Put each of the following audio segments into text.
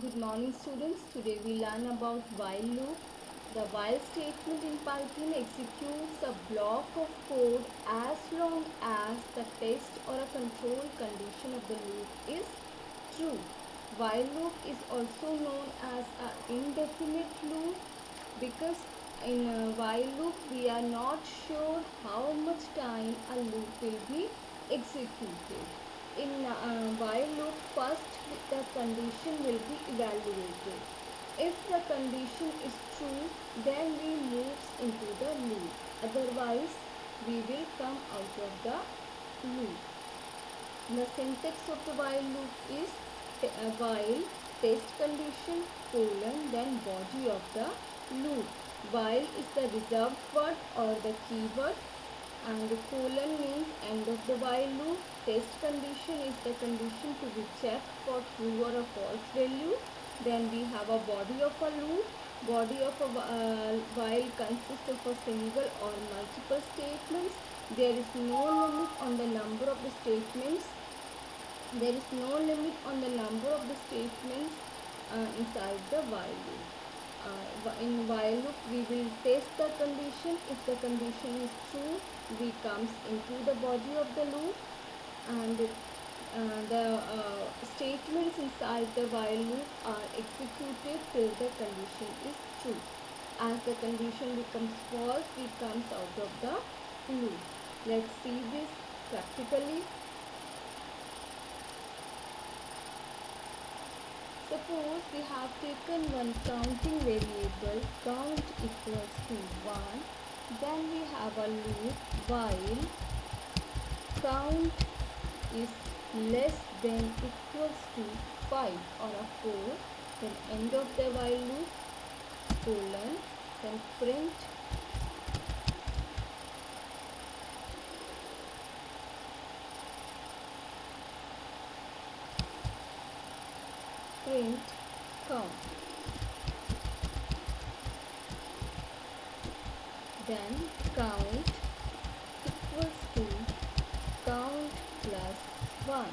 Good morning students. Today we learn about while loop. The while statement in Python executes a block of code as long as the test or a control condition of the loop is true. While loop is also known as an indefinite loop because in a while loop we are not sure how much time a loop will be executed. In while loop, first the condition will be evaluated. If the condition is true, then we move into the loop. Otherwise, we will come out of the loop. The syntax of the while loop is while test condition colon then body of the loop. While is the reserved word or the keyword, and the colon means end of the while loop. Test condition is the condition to be checked for true or a false value. Then we have a body of a loop. Body of a while consists of a single or multiple statements. There is no limit on the number of the statements. There is no limit on the number of the statements inside the while loop. In while loop we will test the condition. If the condition is true, we comes into the body of the loop, and the statements inside the while loop are executed till the condition is true. As the condition becomes false, we comes out of the loop. Let's see this practically. Suppose we have taken one counting variable, count equals to 1. Then we have a loop while count is less than equals to 5 or a 4. Then end of the while loop, colon, then print count. Then count equals to count plus 1.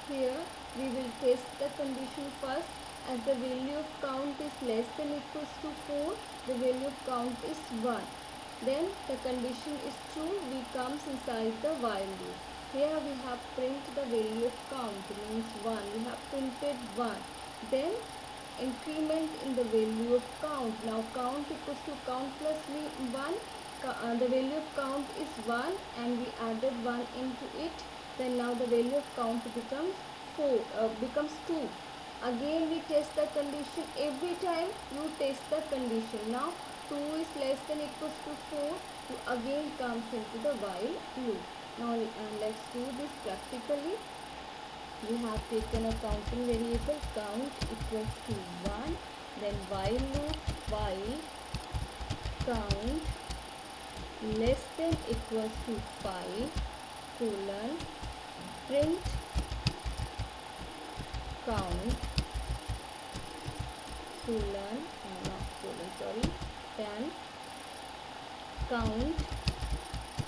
Here we will test the condition first. As the value of count is less than equals to 4, the value of count is 1. Then the condition is true, we comes inside the while loop. Here we have print the value of count means 1. We have printed 1. Then increment in the value of count. Now count equals to count plus 1. The value of count is 1 and we added 1 into it. Then now the value of count becomes 2. Again we test the condition. Every time you test the condition. Now 2 is less than equals to 4. You again comes into the while loop. Now let's do this practically. We have taken a counting variable, count equals to 1. Then while loop, while count less than equals to 5, colon, print count, colon, not colon, sorry, then count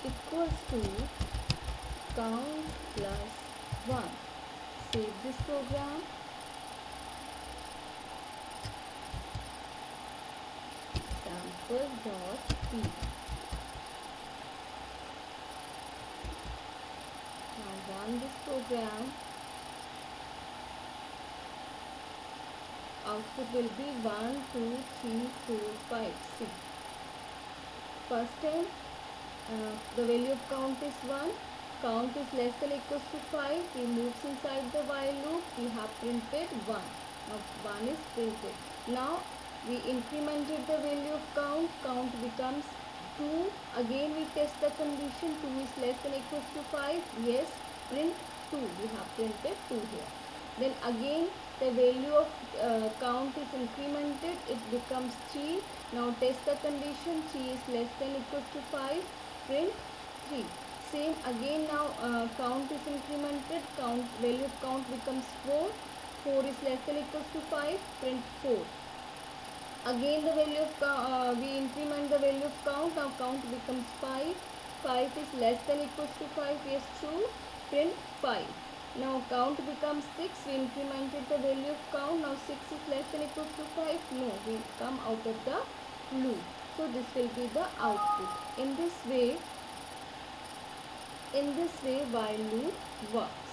equals to count plus 1. Save this program. Sample.p. Now run this program. Output will be 1, 2, 3, 4, 5, 6. First time the value of count is 1. Count is less than equals to 5. We moves inside the while loop. We have printed 1. Now 1 is printed. Now we incremented the value of count. Count becomes 2. Again we test the condition. 2 is less than equals to 5. Yes, print 2. We have printed 2 here. Then again the value of count is incremented. It becomes 3. Now test the condition. 3 is less than equals to 5. Print 3. Same again. Now count is incremented. Count value of count becomes 4. 4 is less than equals to 5. Print 4. Again the value of we increment the value of count. Now count becomes 5. 5 is less than equals to 5. Yes, true. Print 5. Now count becomes 6. We incremented the value of count. Now 6 is less than equal to 5. No, we come out of the loop. So this will be the output. In this way while loop works.